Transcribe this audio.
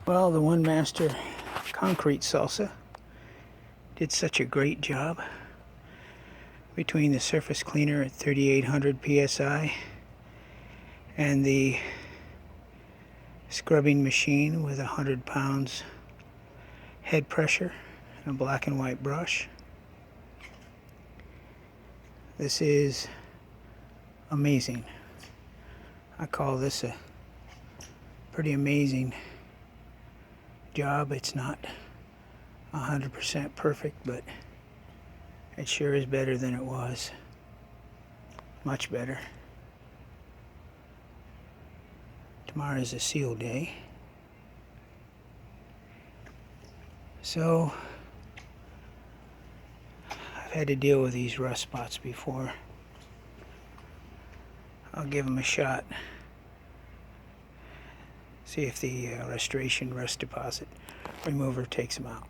Well, the ONEMASTER concrete salsa did such a great job between the surface cleaner at 3800 psi and the scrubbing machine with 100 pounds head pressure and a black and white brush. This is amazing. I call this a pretty amazing job. It's not 100% perfect, but it sure is better than it was. Much better. Tomorrow is a seal day. So I've had to deal with these rust spots before. I'll give them a shot. See if the restoration rust deposit remover takes them out.